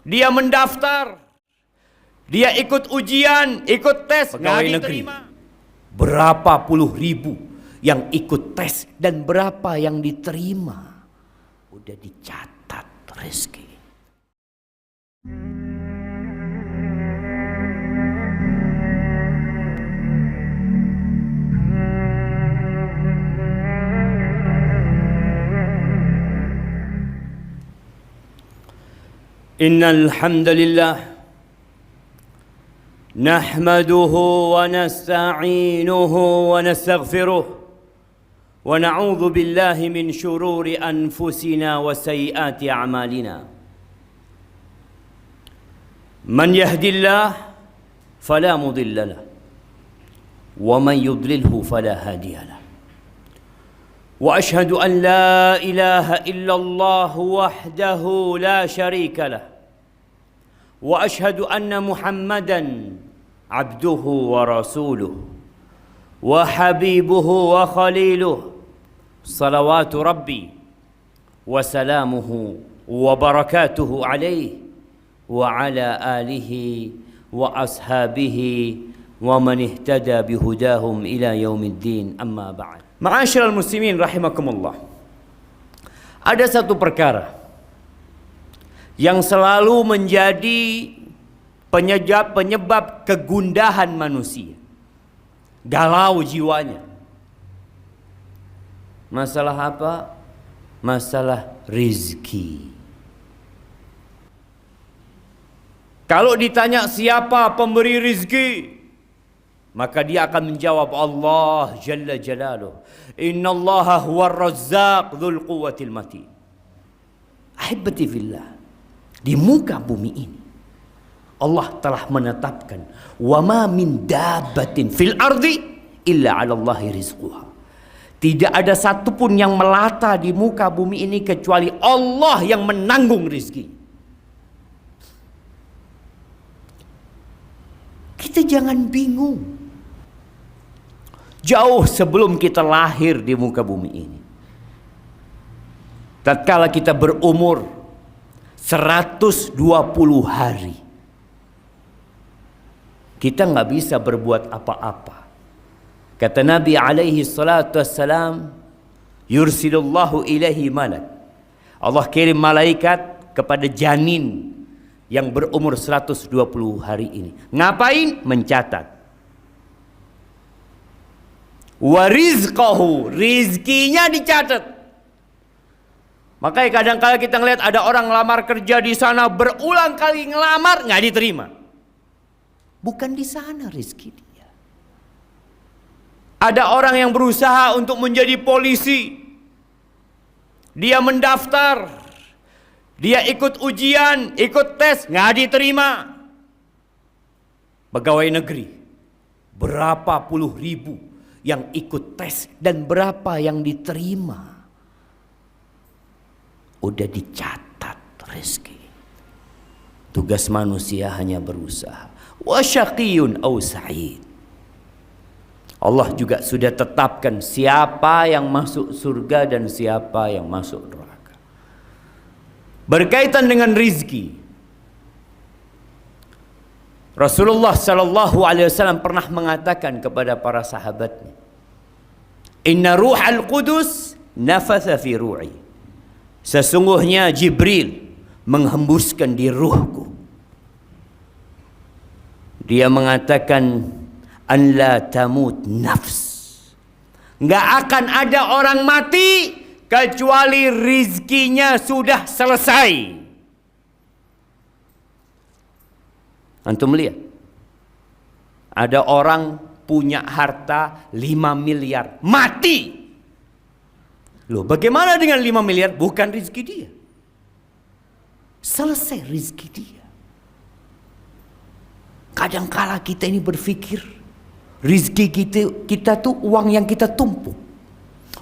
dia mendaftar, dia ikut ujian, ikut tes, pegawai negeri. Berapa puluh ribu yang ikut tes dan berapa yang diterima. Udah dicatat rezeki. Innal hamdalillah nahmaduhu wa nasta'inuhu wa nastaghfiruh wa na'udzu billahi min shururi anfusina wa sayyiati a'malina. Man yahdillah fala mudilla lahu wa man yudlilhu fala hadiya lahu. وأشهد أن لا إله إلا الله وحده لا شريك له وأشهد أن محمدا عبده ورسوله وحبيبه وخليله صلوات ربي وسلامه وبركاته عليه وعلى آله وأصحابه ومن اهتدى بهداهم إلى يوم الدين أما بعد. Ma'asyiral muslimin rahimakumullah. Ada satu perkara yang selalu menjadi penyebab kegundahan manusia, galau jiwanya. Masalah apa? Masalah rizki. Kalau ditanya siapa pemberi rizki, maka dia akan menjawab Allah Jalla Jalaluh. Innallaha huwar razzaq dzul quwwatil matin. Ahibati fillah, di muka bumi ini Allah telah menetapkan wa ma min dabbatin fil ardi illa 'ala Allahi rizquha. Tidak ada satupun yang melata di muka bumi ini kecuali Allah yang menanggung rizki. Kita jangan bingung. Jauh sebelum kita lahir di muka bumi ini, tatkala kita berumur 120 hari, kita nggak bisa berbuat apa-apa. Kata Nabi alaihi salatu wassalam, yursilullahu ilaihi malak. Allah kirim malaikat kepada janin yang berumur 120 hari ini. Ngapain? Mencatat. Wa rizqahu, rizkinya dicatat. Makanya kadang-kala kita ngelihat ada orang ngelamar kerja di sana, berulang kali ngelamar nggak diterima. Bukan di sana rizki dia. Ada orang yang berusaha untuk menjadi polisi, dia mendaftar, dia ikut ujian, ikut tes, nggak diterima. Pegawai negeri, berapa puluh ribu yang ikut tes dan berapa yang diterima. Udah dicatat rezeki. Tugas manusia hanya berusaha. Wa syaqiyun aw sa'id. Allah juga sudah tetapkan siapa yang masuk surga dan siapa yang masuk neraka. Berkaitan dengan rizki, Rasulullah sallallahu alaihi wasallam pernah mengatakan kepada para sahabatnya, "Inna ruhal qudus nafatha fi ru'i." Sesungguhnya Jibril menghembuskan di ruhku. Dia mengatakan, "An la tamut nafs." Enggak akan ada orang mati kecuali rizkinya sudah selesai. Antum lihat, ada orang punya harta 5 miliar, mati. Loh, bagaimana dengan 5 miliar? Bukan rezeki dia. Selesai rezeki dia. Kadangkala kita ini berpikir, rezeki kita tuh uang yang kita tumpuk,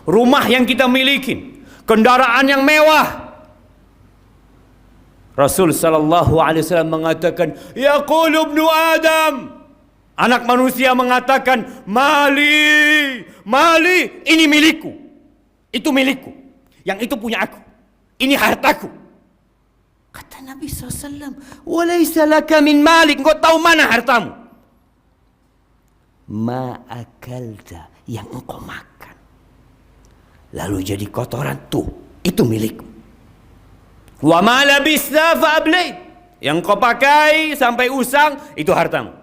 rumah yang kita miliki, kendaraan yang mewah. Rasul sallallahu alaihi wasallam mengatakan, yaqulu ibnu Adam, anak manusia mengatakan, mali, mali, ini milikku, itu milikku, yang itu punya aku, ini hartaku. Kata Nabi SAW, "Walaysa laka min malik." Engkau tahu mana hartamu? Ma akalta, yang engkau makan. Lalu jadi kotoran, tuh, itu milikmu. Wa ma labista fa ablait, yang kau pakai sampai usang, itu hartamu.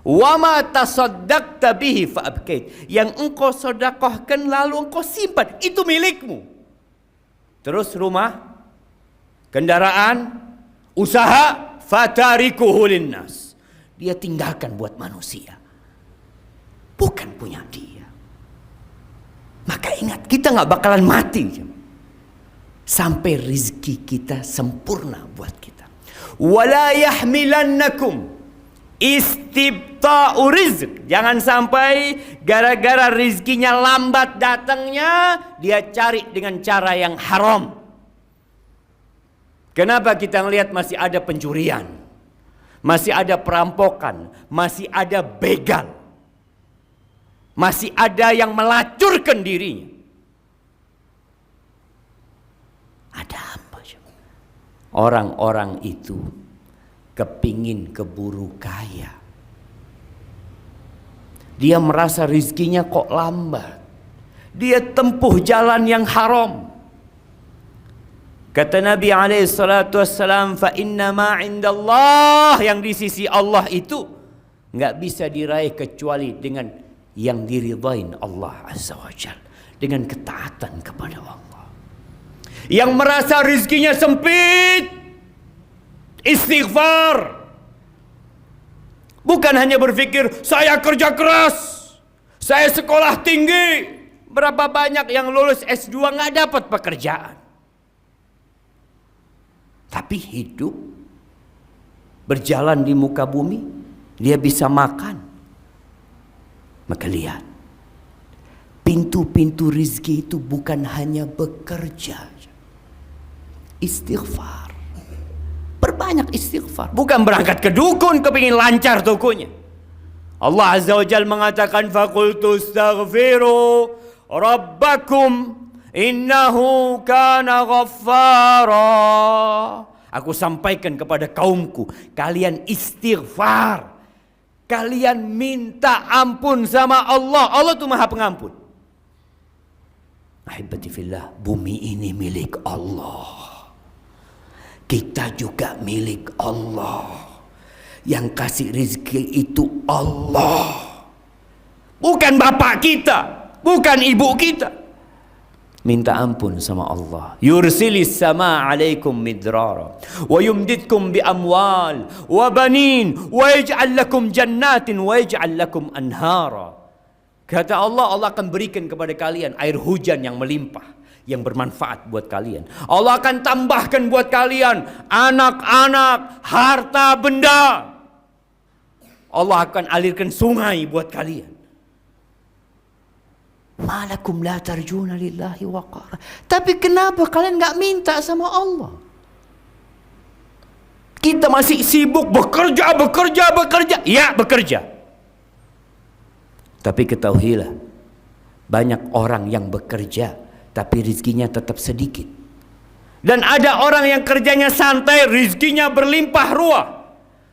Wa ma tasaddaqta bihi fa abkait, yang engkau sedekahkan lalu engkau simpan, itu milikmu. Terus rumah, kendaraan, usaha, fatarikuhu linnas, dia tinggalkan buat manusia, bukan punya dia. Maka ingat, kita nggak bakalan mati sampai rizki kita sempurna buat kita. Wala yahmilannakum istibta'u rizq, jangan sampai gara-gara rizkinya lambat datangnya, dia cari dengan cara yang haram. Kenapa kita ngelihat masih ada pencurian, masih ada perampokan, masih ada begal, masih ada yang melacurkan dirinya? Ada apa? Orang-orang itu kepingin keburu kaya. Dia merasa rizkinya kok lambat, dia tempuh jalan yang haram. Kata Nabi SAW, fa inna ma indallah, yang di sisi Allah itu nggak bisa diraih kecuali dengan yang diridhain Allah Azza wa Jalla, dengan ketaatan kepada Allah. Yang merasa rizkinya sempit, istighfar. Bukan hanya berpikir, saya kerja keras, saya sekolah tinggi. Berapa banyak yang lulus S2 nggak dapat pekerjaan, tapi hidup, berjalan di muka bumi, dia bisa makan. Maka lihat, pintu-pintu rizki itu bukan hanya bekerja, istighfar. Perbanyak istighfar. Bukan berangkat ke dukun kepingin lancar tokonya. Allah Azza wa Jalla mengatakan, faqultu astaghfiru rabbakum innahu kana ghaffara. Aku sampaikan kepada kaumku, kalian istighfar, kalian minta ampun sama Allah. Allah itu Maha Pengampun. Ahibati fillah, bumi ini milik Allah, kita juga milik Allah. Yang kasih rezeki itu Allah, bukan bapak kita, bukan ibu kita. Minta ampun sama Allah. Yursilis sama alaikum midrara wa yumdidkum bi amwal wa banin wa yaj'al lakum jannatin wa yaj'al lakum anhara. Kata Allah, Allah akan berikan kepada kalian air hujan yang melimpah, yang bermanfaat buat kalian. Allah akan tambahkan buat kalian anak-anak, harta benda. Allah akan alirkan sungai buat kalian. Malakum la tarjuna lillahi waqara. Tapi kenapa kalian nggak minta sama Allah? Kita masih sibuk bekerja. Ya, bekerja. Tapi ketahuilah, banyak orang yang bekerja tapi rizkinya tetap sedikit. Dan ada orang yang kerjanya santai, rizkinya berlimpah ruah.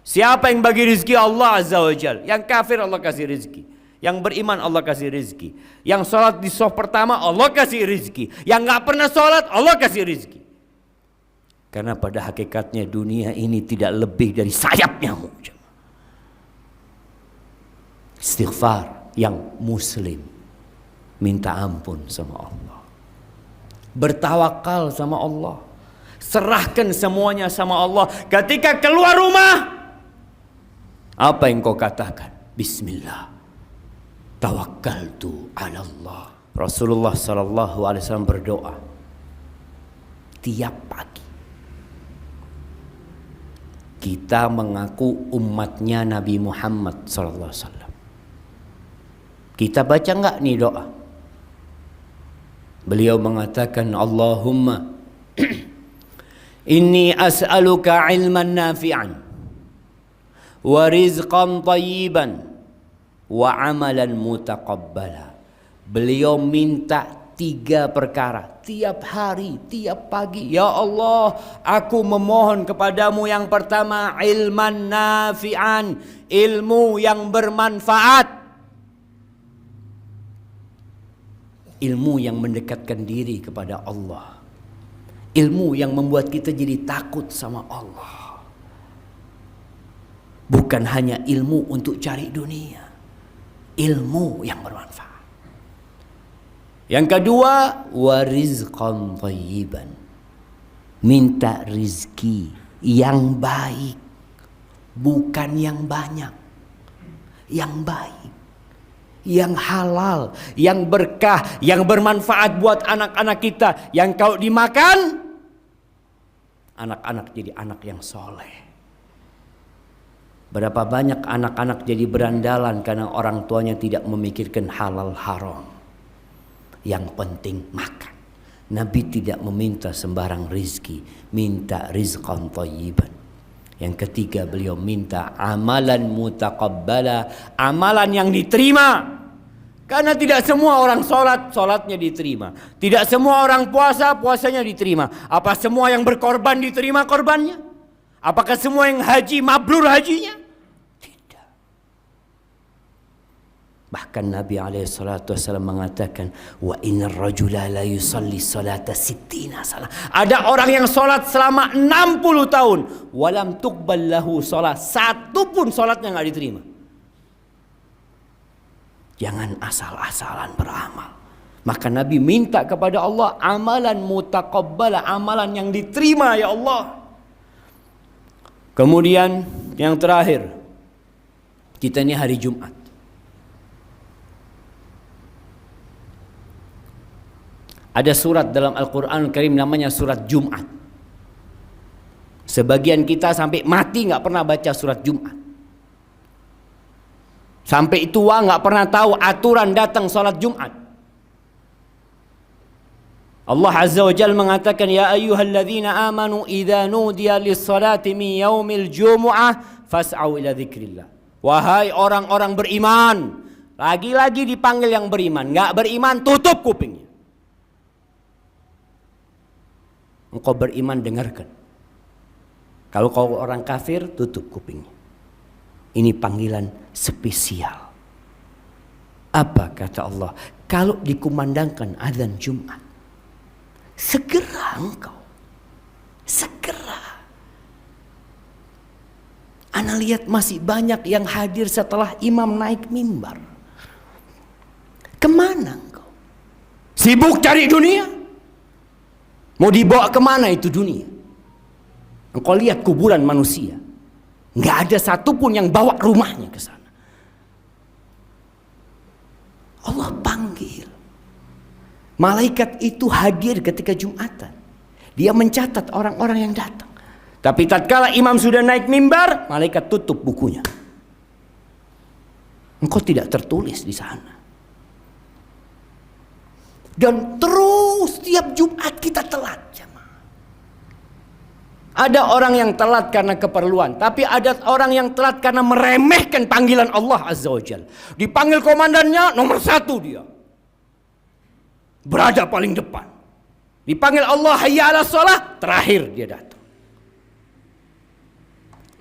Siapa yang bagi rizki? Allah Azza wa Jalla. Yang kafir Allah kasih rizki, yang beriman Allah kasih rizki, yang sholat di shaf pertama Allah kasih rizki, yang gak pernah sholat Allah kasih rizki. Karena pada hakikatnya dunia ini tidak lebih dari sayap nyamuk. Istighfar yang muslim, minta ampun sama Allah, bertawakal sama Allah, serahkan semuanya sama Allah. Ketika keluar rumah, apa yang kau katakan? Bismillah, tawakkaltu ala Allah. Rasulullah SAW berdoa tiap pagi. Kita mengaku umatnya Nabi Muhammad SAW. Kita baca enggak nih doa? Beliau mengatakan, Allahumma inni as'aluka ilman nafi'an wa rizqan tayyiban wa amalan mutaqabbala. Beliau minta 3 perkara tiap hari, tiap pagi. Ya Allah, aku memohon kepadamu yang pertama, ilman nafi'an, ilmu yang bermanfaat. Ilmu yang mendekatkan diri kepada Allah. Ilmu yang membuat kita jadi takut sama Allah. Bukan hanya ilmu untuk cari dunia. Ilmu yang bermanfaat. Yang kedua, warizqan thayyiban. Minta rizki yang baik. Bukan yang banyak. Yang baik. Yang halal, yang berkah, yang bermanfaat buat anak-anak kita. Yang kalau dimakan, anak-anak jadi anak yang soleh. Berapa banyak anak-anak jadi berandalan karena orang tuanya tidak memikirkan halal haram. Yang penting makan. Nabi tidak meminta sembarang rizki, minta rizqan thayyiban. Yang ketiga, beliau minta amalan mutaqabbala, amalan yang diterima. Karena tidak semua orang sholat, sholatnya diterima. Tidak semua orang puasa, puasanya diterima. Apa semua yang berkorban diterima korbannya? Apakah semua yang haji mabrur hajinya? Tidak. Bahkan Nabi SAW mengatakan, wa innar rajula la yusalli salata sittina salah. Ada orang yang sholat selama 60 tahun. Walam tuqbal lahu sholat. Satu pun sholatnya nggak diterima. Jangan asal-asalan beramal. Maka Nabi minta kepada Allah amalan mutaqabbala, amalan yang diterima ya Allah. Kemudian yang terakhir, kita ini hari Jumat. Ada surat dalam Al-Quran Karim namanya surat Jumat. Sebagian kita sampai mati nggak pernah baca surat Jumat. Sampai tua nggak pernah tahu aturan datang sholat Jumat. Allah Azza wa Jalla mengatakan, ya ayyuhalladzina amanu idza nudiya lis-salati min yaumil jumu'ah fas'au ila dzikrillah. Wahai orang-orang beriman, lagi-lagi dipanggil yang beriman. Nggak beriman, tutup kupingnya. Engkau beriman, dengarkan. Kalau kau orang kafir, tutup kupingnya. Ini panggilan spesial. Apa kata Allah? Kalau dikumandangkan azan Jumat, segera engkau. Segera. Ana lihat masih banyak yang hadir setelah imam naik mimbar. Kemana engkau? Sibuk cari dunia? Mau dibawa kemana itu dunia? Engkau lihat kuburan manusia. Nggak ada satupun yang bawa rumahnya ke sana. Allah panggil. Malaikat itu hadir ketika Jumatan. Dia mencatat orang-orang yang datang. Tapi tatkala imam sudah naik mimbar, malaikat tutup bukunya. Engkau tidak tertulis di sana. Dan terus tiap Jumat kita telat. Ada orang yang telat karena keperluan, tapi ada orang yang telat karena meremehkan panggilan Allah Azza wa Jalla. Dipanggil komandannya, nomor 1 dia. Berada paling depan. Dipanggil Allah hayya 'alas shalah, terakhir dia datang.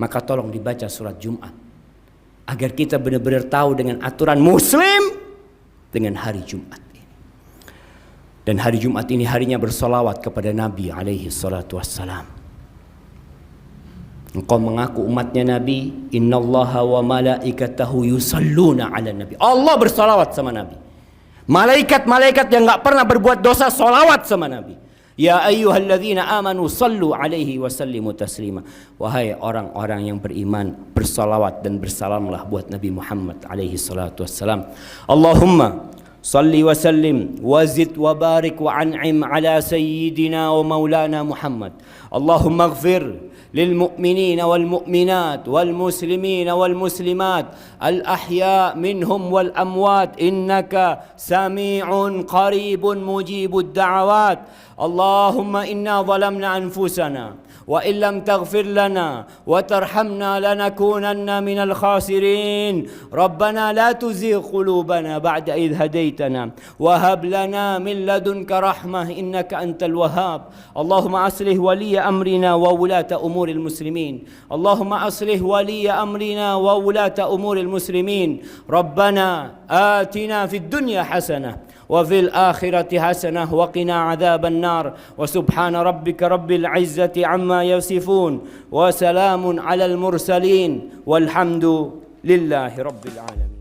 Maka tolong dibaca surat Jumat. Agar kita benar-benar tahu dengan aturan Muslim dengan hari Jumat ini. Dan hari Jumat ini harinya bersolawat kepada Nabi alaihi salatu wassalam. Engkau mengaku umatnya Nabi, innallaha wa malaikatahu yusalluna ala Nabi. Allah bersolawat sama Nabi. Malaikat-malaikat yang enggak pernah berbuat dosa solawat sama Nabi. Ya ayyuhalladzina amanu sallu alaihi wa sallimu taslima. Wahai orang-orang yang beriman, bersolawat dan bersalamlah buat Nabi Muhammad alaihi salatu wassalam. Allahumma salli wa sallim wa zid wa barik wa an'im ala sayyidina wa maulana Muhammad. Allahumma ighfir للمؤمنين والمؤمنات والمسلمين والمسلمات الأحياء منهم والأموات إنك سميع قريب مجيب الدعوات اللهم إنا ظلمنا أنفسنا وإن لم تغفر لنا وترحمنا لنكونن من الخاسرين ربنا لا تزغ قلوبنا بعد إذ هديتنا وهب لنا من لدنك رحمة إنك أنت الوهاب اللهم أصلح ولي أمرنا وولاة أمور المسلمين اللهم أصلح ولي أمرنا وولاة أمور المسلمين ربنا آتنا في الدنيا حسنة وفي الآخرة حسنة وقنا عذاب النار وسبحان ربك رب العزة عما يصفون وسلام على المرسلين والحمد لله رب العالمين.